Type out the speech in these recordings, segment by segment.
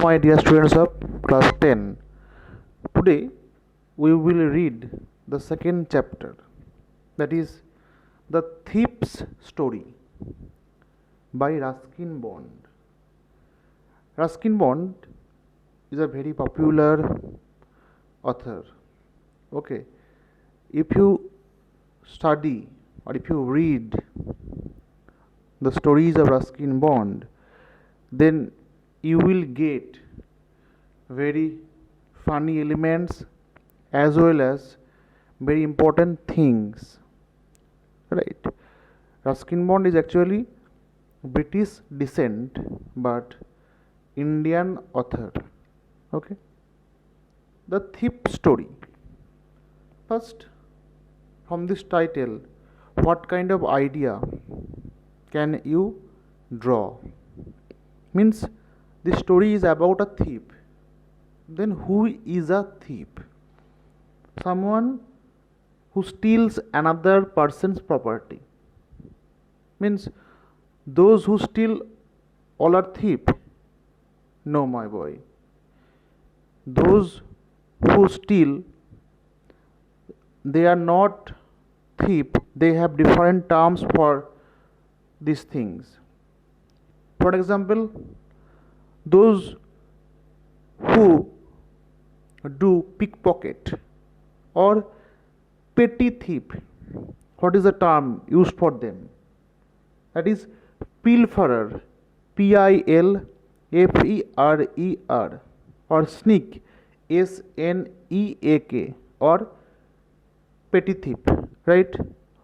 my dear students of class 10. Today we will read the second chapter, that is The Thief's Story by Ruskin Bond. Ruskin Bond is a very popular author. Okay, if you study or if you read the stories of Ruskin Bond, then you will get very funny elements as well as very important things, right? Ruskin Bond is actually British descent but Indian author. Okay, The Thief Story. First, from this title, what kind of idea can you draw? Means the story is about a thief. Then who is a thief? Someone who steals another person's property. Means those who steal all are thief? No, my boy. Those who steal, they are not thief. They have different terms for these things. For example, those who do pickpocket or petty thief, what is the term used for them? That is pilferer, pilferer, or sneak, sneak, or petty thief, right?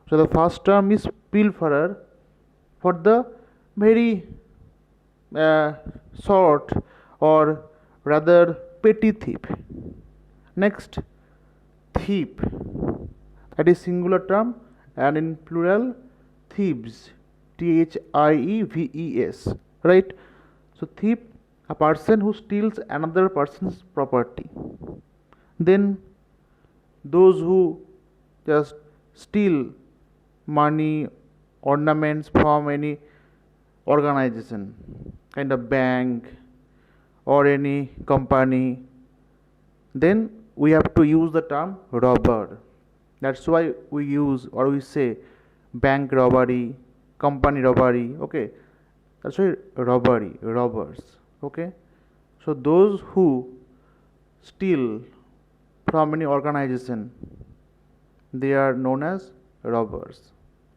So the first term is pilferer for the very short or rather petty thief. Next, thief, that is singular term, and in plural, thieves, thieves, right? So thief, a person who steals another person's property. Then those who just steal money, ornaments from any organization, kind of bank or any company, then we have to use the term robber. That's why we use or we say bank robbery, company robbery. Okay, that's why robbery, robbers. Okay, so those who steal from any organization, they are known as robbers,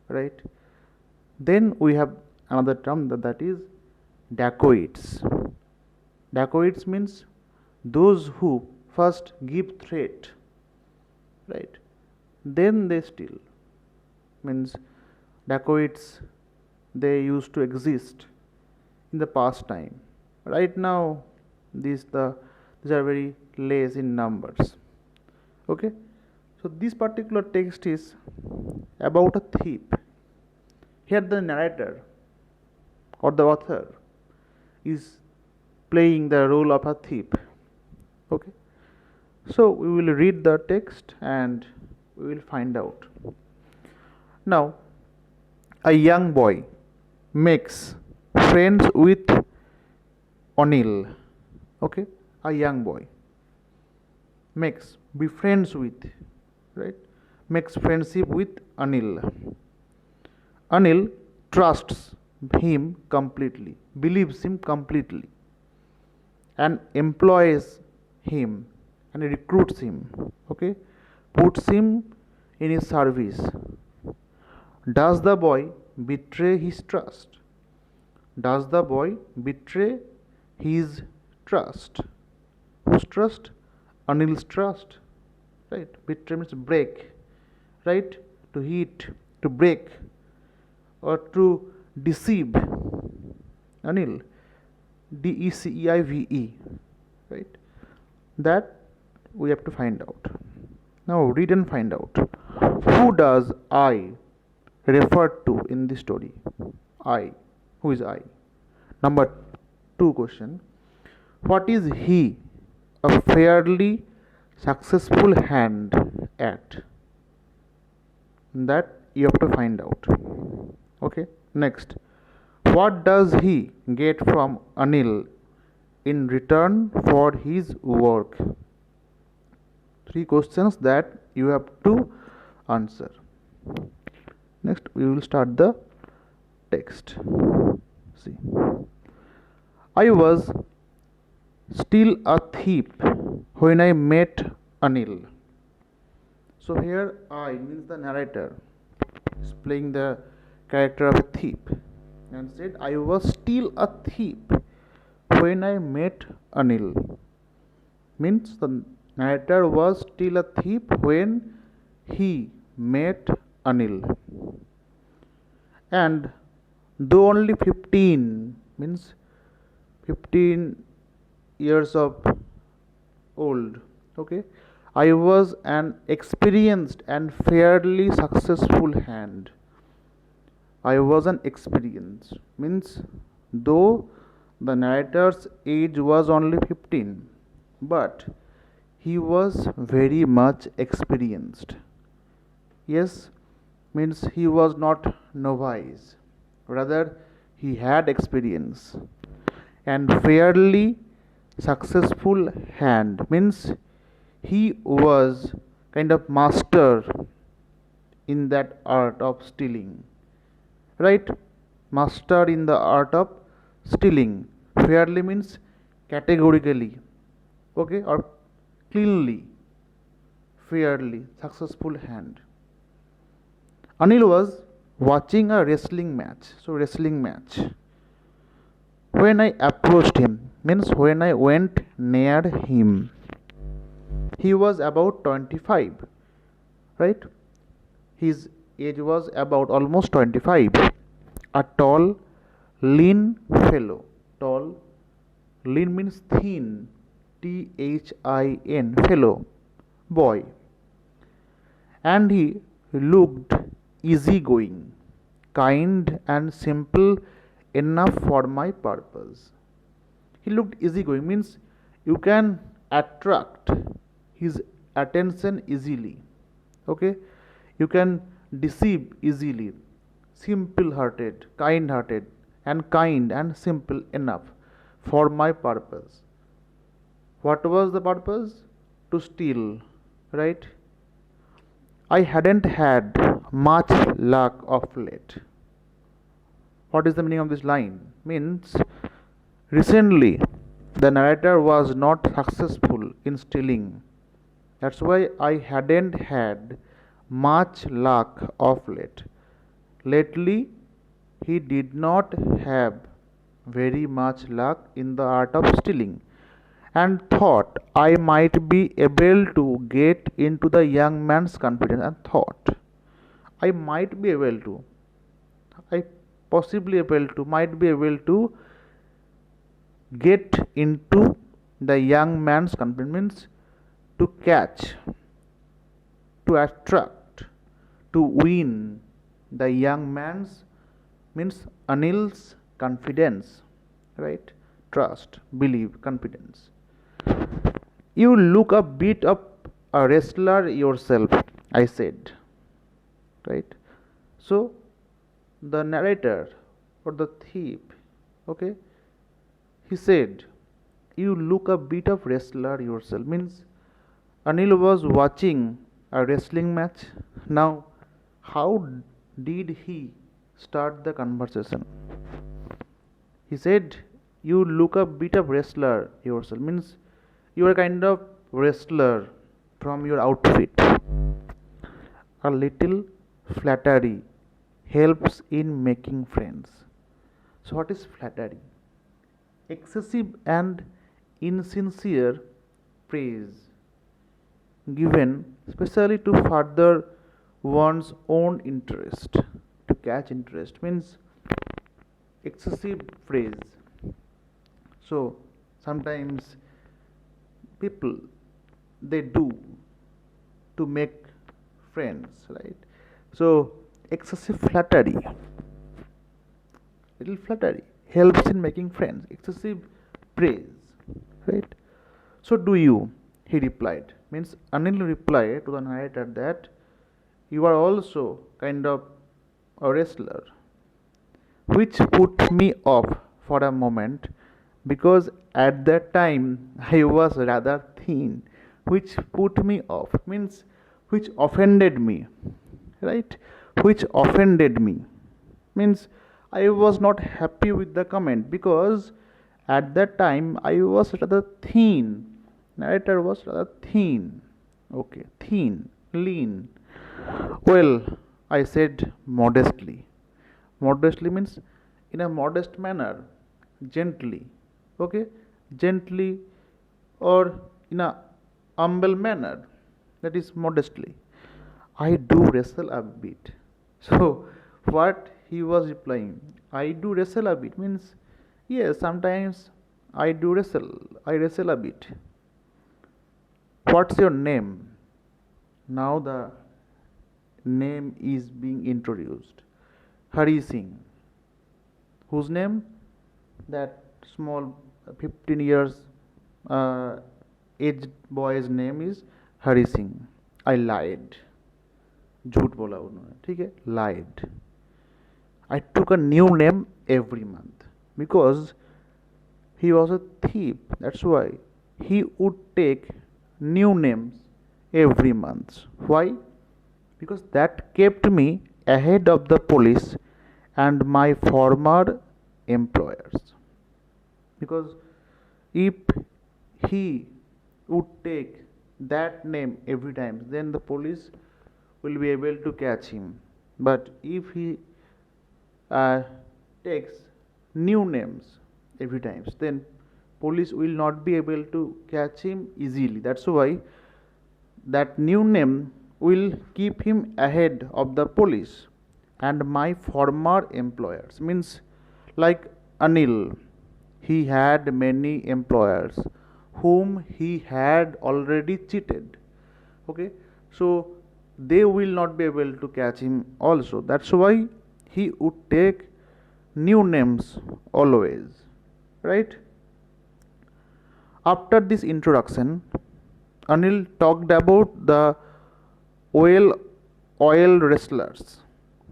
right? Then we have another term that is dacoits. Dacoits means those who first give threat, right? Then they steal. Means dacoits, they used to exist in the past time. Right now, these are very less in numbers. Okay, so this particular text is about a thief. Here the narrator or the author is playing the role of a thief. Okay, so we will read the text and we will find out. Now, a young boy makes friends with Anil. Okay, a young boy befriends with, right? Makes friendship with Anil. Anil trusts him completely, believes him completely, and employs him and recruits him. Okay, puts him in his service. Does the boy betray his trust? Does the boy betray his trust? Whose trust? Anil's trust, right? Betray means break, right? To hit, to break, or to deceive. Anil, DECEIVE, right? That we have to find out. Now read and find out. Who does I refer to in this story? I. Who is I? Number 2 question. What is he a fairly successful hand at? That you have to find out. Okay. Next, what does he get from Anil in return for his work? Three questions that you have to answer. Next, we will start the text. See, I was still a thief when I met Anil. So here I means the narrator is playing the character of a thief and said, I was still a thief when I met Anil. Means the narrator was still a thief when he met Anil. And though only 15 means 15 years of old, okay, I was an experienced and fairly successful hand. I was an experienced means though the narrator's age was only 15, but he was very much experienced. Yes, means he was not novice, rather he had experience. And fairly successful hand means he was kind of master in that art of stealing, right? Master in the art of stealing. Fairly means categorically, okay, or cleanly. Fairly successful hand. Anil was watching a wrestling match. So wrestling match. When I approached him means when I went near him. He was about 25, right? His age was about almost 25. A tall, lean fellow. Tall, lean means thin. Thin, fellow, boy. And he looked easygoing, kind and simple enough for my purpose. He looked easygoing means you can attract his attention easily, okay, you can deceive easily. Simple hearted, and kind and simple enough for my purpose. What was the purpose? To steal, right? I hadn't had much luck of late. What is the meaning of this line? Means recently the narrator was not successful in stealing. That's why I hadn't had much luck of late. Lately, he did not have very much luck in the art of stealing and thought I might be able to get into the young man's confidence. And thought I might be able to, I possibly able to, might be able to get into the young man's confidence means to catch, to attract, to win the young man's means Anil's confidence, right? Trust, believe, confidence. You look a bit of a wrestler yourself, I said, right? So the narrator or the thief, okay, he said, you look a bit of wrestler yourself means Anil was watching a wrestling match. Now, how did he start the conversation? He said, you look a bit of wrestler yourself means you are kind of wrestler from your outfit. A little flattery helps in making friends. So what is flattery? Excessive and insincere praise given especially to further one's own interest. To catch interest means excessive praise. So sometimes people they do to make friends, right? So excessive flattery, little flattery helps in making friends. Excessive praise, right? So do you? He replied. Means Anil replied to the narrator that you are also kind of a wrestler, which put me off for a moment. because at that time I was rather thin, which put me off, means which offended me, right? Which offended me, means I was not happy with the comment because at that time I was rather thin. Narrator was rather thin. Okay, thin, lean. Well, I said modestly. Modestly means in a modest manner, gently. Okay, gently or in a humble manner. That is modestly. I do wrestle a bit. So, what he was replying, I do wrestle a bit means, yes, sometimes I do wrestle. I wrestle a bit. What's your name? Now the name is being introduced. Hari Singh. Whose name? That small 15 years uh, aged boy's name is Hari Singh. I lied. झूठ बोला उन्होंने, ठीक है, lied. I took a new name every month because he was a thief. That's why he would take new names every month. Why? Because that kept me ahead of the police and my former employers. Because if he would take that name every time, then the police will be able to catch him. But if he uh, takes new names every time, then police will not be able to catch him easily. That's why that new name will keep him ahead of the police and my former employers, means like Anil, he had many employers whom he had already cheated. Okay, so they will not be able to catch him also. That's why he would take new names always, right? After this introduction, Anil talked about the well oiled wrestlers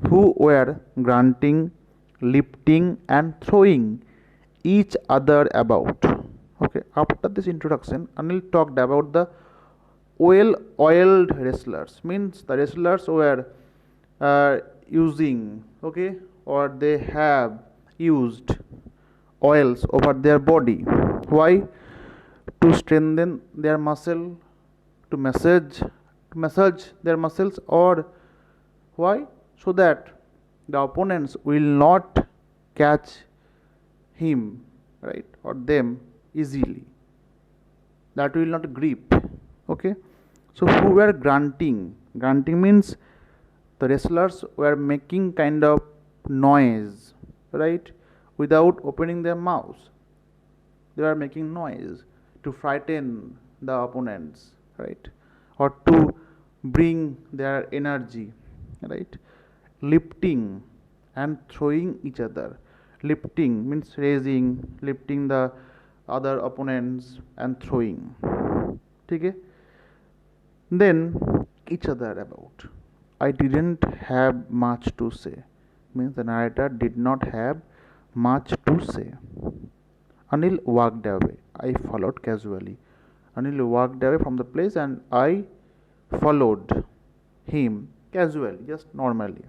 who were grunting, lifting, and throwing each other about. Okay, after this introduction, Anil talked about the well oiled wrestlers, means the wrestlers were using, okay, or they have used oils over their body. Why? To strengthen their muscle, to massage their muscles, or why? So that the opponents will not catch him, right, or them easily. That will not grip. Okay. So who were grunting? Grunting means the wrestlers were making kind of noise, right, without opening their mouths. They were making noise to frighten the opponents, right, or to bring their energy, right. Lifting and throwing each other. Lifting means raising, lifting the other opponents and throwing. Okay. Then each other about. I didn't have much to say. Means the narrator did not have much to say. Anil walked away. I followed casually. Anil walked away from the place and I followed him casually, just normally.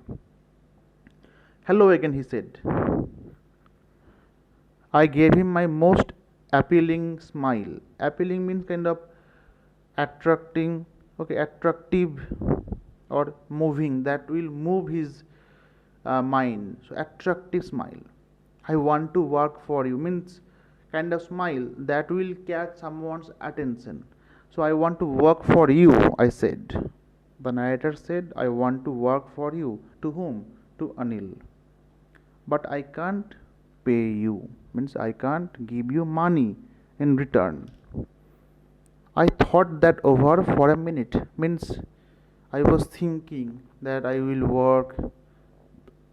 Hello again, he said. I gave him my most appealing smile. Appealing means kind of attracting, okay, attractive or moving, that will move his mind. So, attractive smile. I want to work for you means kind of smile that will catch someone's attention. So, I want to work for you, I said. The narrator said, I want to work for you. To whom? To Anil. But I can't pay you, means I can't give you money in return. I thought that over for a minute, means I was thinking that I will work,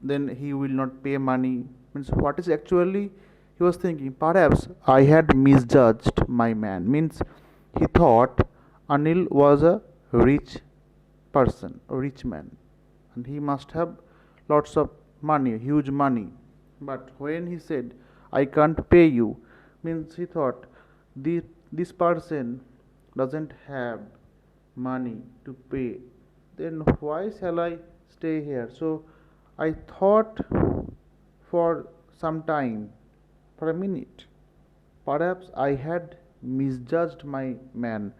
then he will not pay money. Means what is actually he was thinking? Perhaps I had misjudged my man. Means he thought Anil was a rich person, a rich man, and he must have lots of money, huge money. But when he said, I can't pay you, Means he thought this person doesn't have money to pay, then why shall I stay here? So I thought for some time, for a minute. Perhaps I had misjudged my man,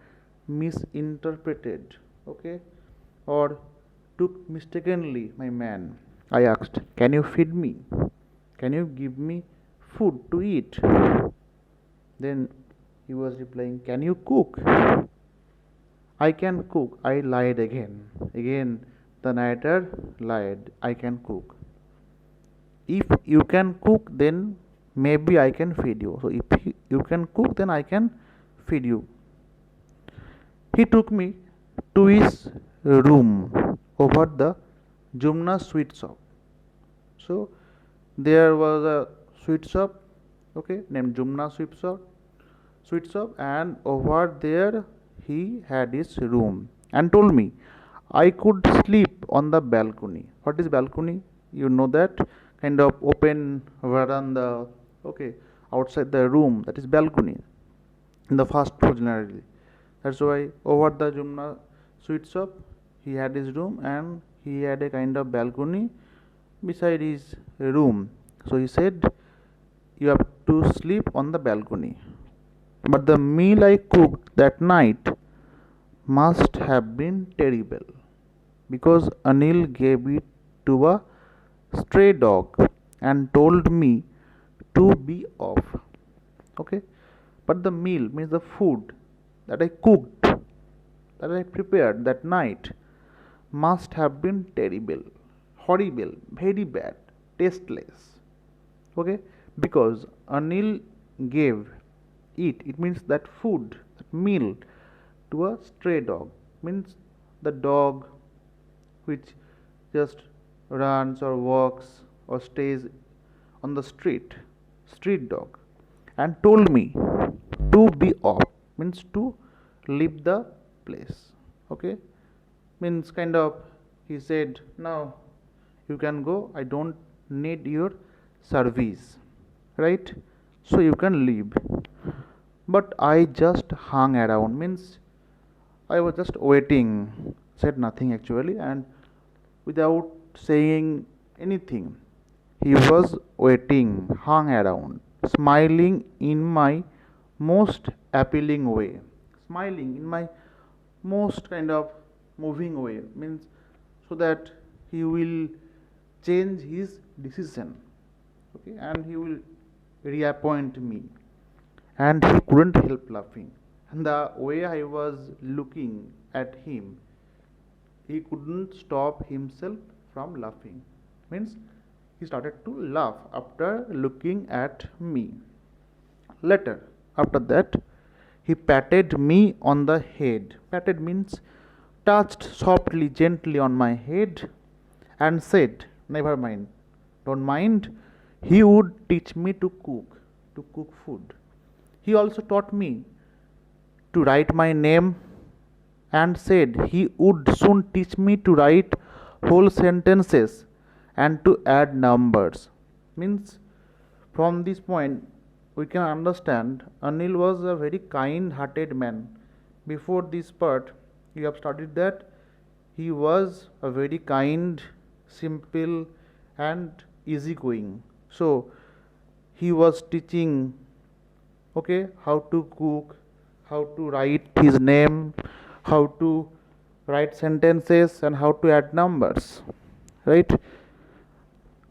misinterpreted, okay, or took mistakenly my man. I asked, "Can you feed me? Can you give me food to eat?" Then he was replying, "Can you cook?" "I can cook." I lied again. Again, the narrator lied. "I can cook." If you can cook, then maybe I can feed you. So if you can cook, then I can feed you. He took me to his room over the Jumna sweet shop. So there was a sweet shop, okay, named Jumna sweet shop, and over there he had his room and told me I could sleep on the balcony. What is balcony? You know that kind of open veranda, okay, outside the room, that is balcony in the first floor generally. That's why over the Jumna sweet shop he had his room and he had a kind of balcony beside his room. So he said, "You have to sleep on the balcony." But the meal I cooked that night must have been terrible because Anil gave it to a stray dog and told me to be off. Okay? But the meal means the food that I cooked, that I prepared that night must have been terrible, horrible, very bad, tasteless. Okay? Because Anil gave it means that food, that meal, to a stray dog, means the dog which just runs or walks or stays on the street dog, and told me to be off, means to leave the place. Okay, means kind of he said, "Now you can go, I don't need your service, right? So you can leave." But I just hung around, means I was just waiting, said nothing actually, and without saying anything, he was waiting, hung around, smiling in my most appealing way, smiling in my most kind of moving way, means so that he will change his decision, okay, and he will reappoint me. And he couldn't help laughing. And the way I was looking at him, he couldn't stop himself from laughing. Means he started to laugh after looking at me. Later, after that, he patted me on the head. Patted means touched softly, gently on my head and said, "Never mind, don't mind." He would teach me to cook food. He also taught me to write my name and said he would soon teach me to write whole sentences and to add numbers. Means from this point we can understand Anil was a very kind hearted man. Before this part you have studied that he was a very kind, simple and easygoing. So he was teaching, okay, how to cook, how to write his name, how to write sentences and how to add numbers, right?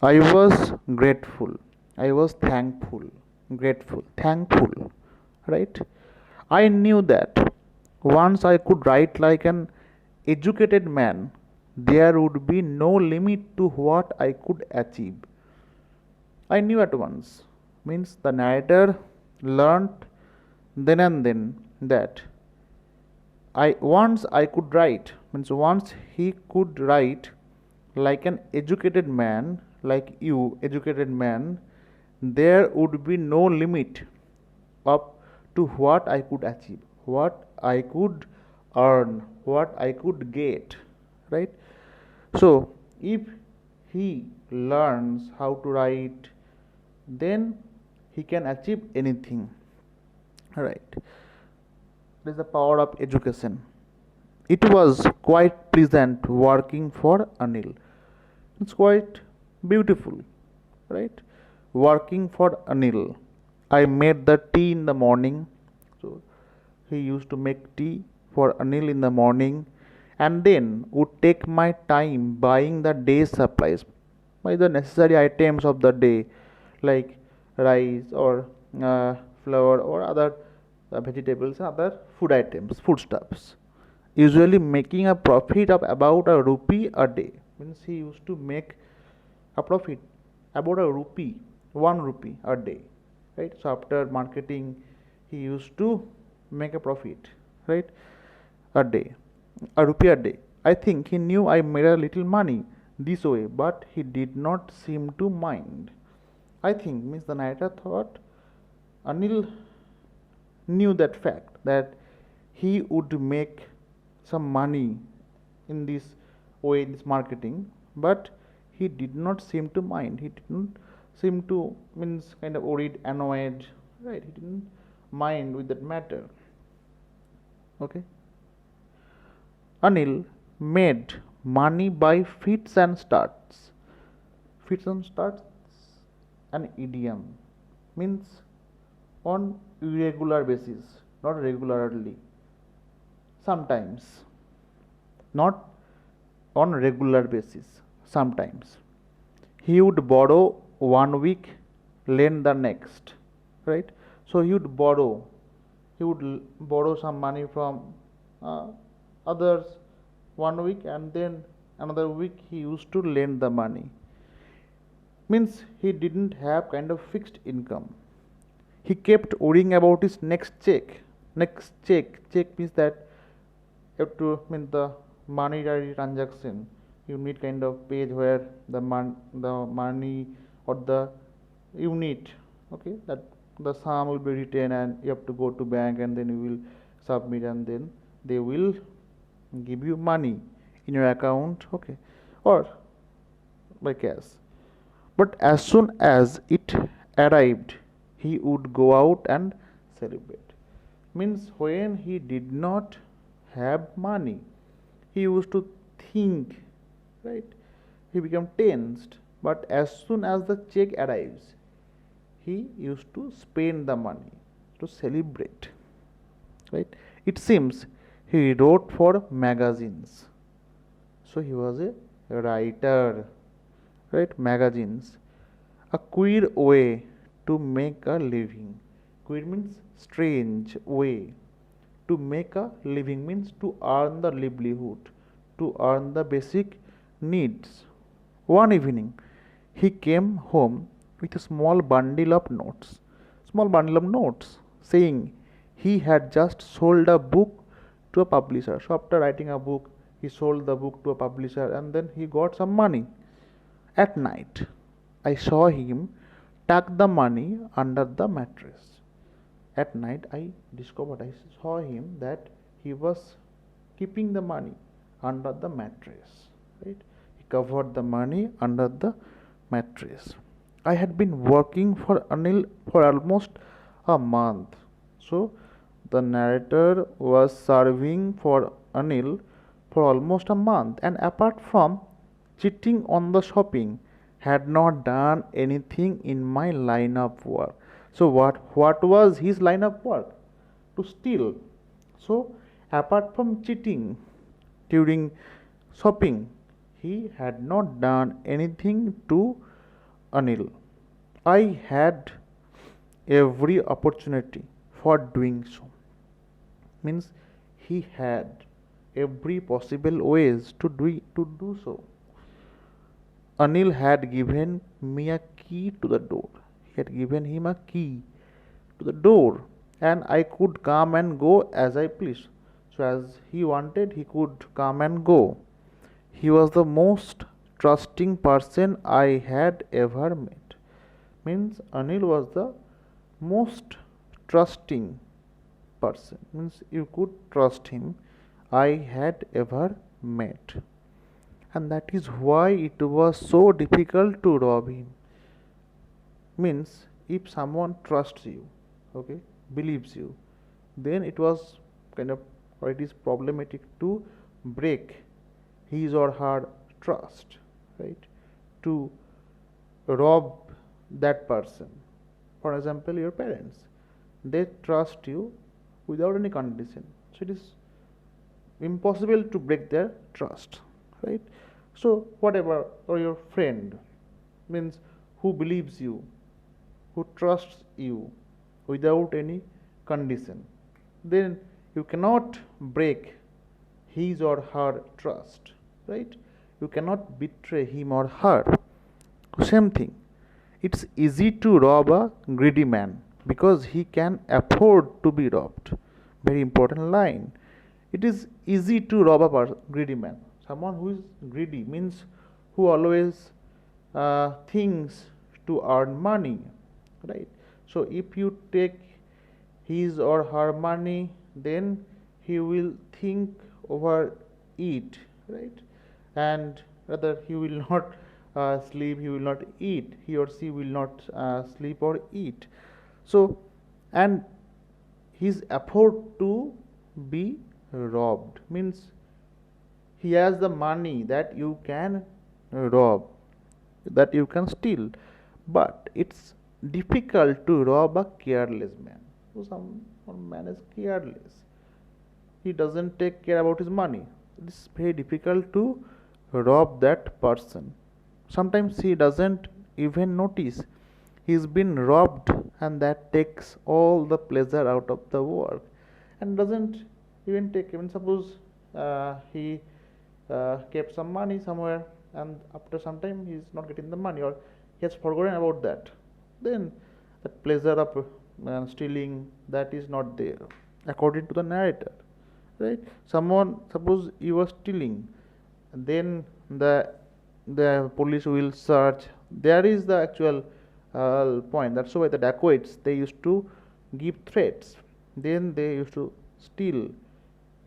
I was grateful, I was thankful, grateful, thankful, right? I knew that once I could write like an educated man, there would be no limit to what I could achieve. I knew at once, means the narrator learnt then and then that I could write, means once he could write like an educated man, like you, educated man, there would be no limit up to what I could achieve, what I could earn, what I could get, right? So if he learns how to write, then he can achieve anything. Right. There is the power of education. It was quite pleasant working for Anil. It's quite beautiful, right? Working for Anil. I made the tea in the morning. So he used to make tea for Anil in the morning and then would take my time buying the day's supplies, buy the necessary items of the day like rice or flour or other vegetables and other food items, foodstuffs, usually making a profit of about a rupee a day. Means he used to make a profit about a rupee, 1 rupee a day, right? So after marketing, he used to make a profit, right? A day, a rupee a day. I think he knew I made a little money this way, but he did not seem to mind. I think means the narrator thought Anil knew that fact that he would make some money in this way, in this marketing, but he did not seem to mind. He didn't seem to means kind of worried, annoyed, right? He didn't mind with that matter. Okay. Anil made money by fits and starts. Fits and starts, an idiom, means on irregular basis, not regularly. Sometimes, not on regular basis. Sometimes he would borrow 1 week, lend the next, right? So he would borrow. He would borrow some money from uh, others 1 week, and then another week he used to lend the money. Means he didn't have kind of fixed income. He kept worrying about his next check. Next check means that you have to mean the monetary transaction. You need kind of page where the money or the unit, okay, that the sum will be written and you have to go to bank and then you will submit and then they will give you money in your account, okay, or by cash. But as soon as it arrived, he would go out and celebrate. Means when he did not have money, he used to think, right? He became tensed. But as soon as the check arrives, he used to spend the money to celebrate, right? It seems he wrote for magazines. So he was a writer, right? Magazines, a queer way to make a living. Queer means strange way to make a living, means to earn the livelihood, to earn the basic needs. One evening he came home with a small bundle of notes, saying he had just sold a book to a publisher. So after writing a book, he sold the book to a publisher and then he got some money. At night, I saw him tuck the money under the mattress. At night, I saw him that he was keeping the money under the mattress. Right? He covered the money under the mattress. I had been working for Anil for almost a month. So the narrator was serving for Anil for almost a month, and apart from cheating on the shopping, had not done anything in my line of work. So what was his line of work? To steal. So apart from cheating during shopping, he had not done anything to Anil. I had every opportunity for doing so. Means he had every possible ways to do so. Anil had given me a key to the door. He had given him a key to the door, and I could come and go as I pleased. So, as he wanted, he could come and go. He was the most trusting person I had ever met. Means Anil was the most trusting person. Means you could trust him I had ever met. And that is why it was so difficult to rob him. Means if someone trusts you, okay, believes you, then it was kind of, or it is problematic to break his or her trust, right? To rob that person. For example, your parents, they trust you without any condition, so it is impossible to break their trust, right? So whatever, or your friend, means who believes you, who trusts you without any condition, then you cannot break his or her trust, right? You cannot betray him or her. Same thing, it's easy to rob a greedy man because he can afford to be robbed. Very important line. It is easy to rob a greedy man. Someone who is greedy means who always thinks to earn money, right? So if you take his or her money, then he will think over it, right? And rather he will not sleep, he will not eat, he or she will not sleep or eat. So, and his effort to be robbed means he has the money that you can rob, that you can steal, but it's difficult to rob a careless man. So some man is careless, he doesn't take care about his money, it's very difficult to rob that person. Sometimes he doesn't even notice he's been robbed, and that takes all the pleasure out of the work, and doesn't even take, even suppose he kept some money somewhere, and after some time he's not getting the money, or he has forgotten about that, then that pleasure of stealing, that is not there according to the narrator, right? Someone, suppose you were stealing, then the police will search, there is the actual point. That's why the dacoits, they used to give threats, then they used to steal,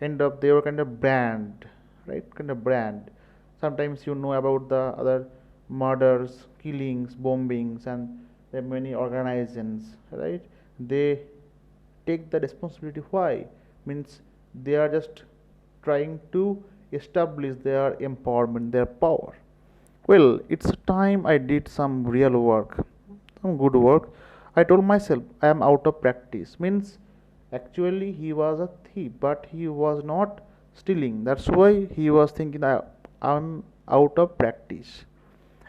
end up they were kind of brand, right? Kind of brand. Sometimes you know about the other murders, killings, bombings, and there are many organizations, right? They take the responsibility. Why? Means they are just trying to establish their empowerment, their power. Well, it's time I did some real work, some good work. I told myself I am out of practice. Means actually he was a thief, but he was not stealing. That's why he was thinking I'm out of practice.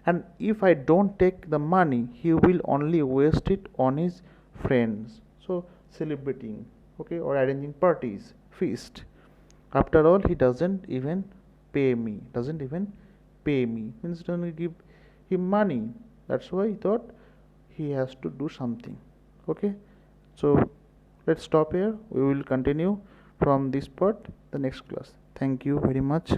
And if I don't take the money, he will only waste it on his friends. So celebrating, okay, or arranging parties, feast. After all, he doesn't even pay me. Doesn't even pay me. Means don't give him money. That's why he thought he has to do something. Okay. So let's stop here. We will continue from this part the next class. Thank you very much.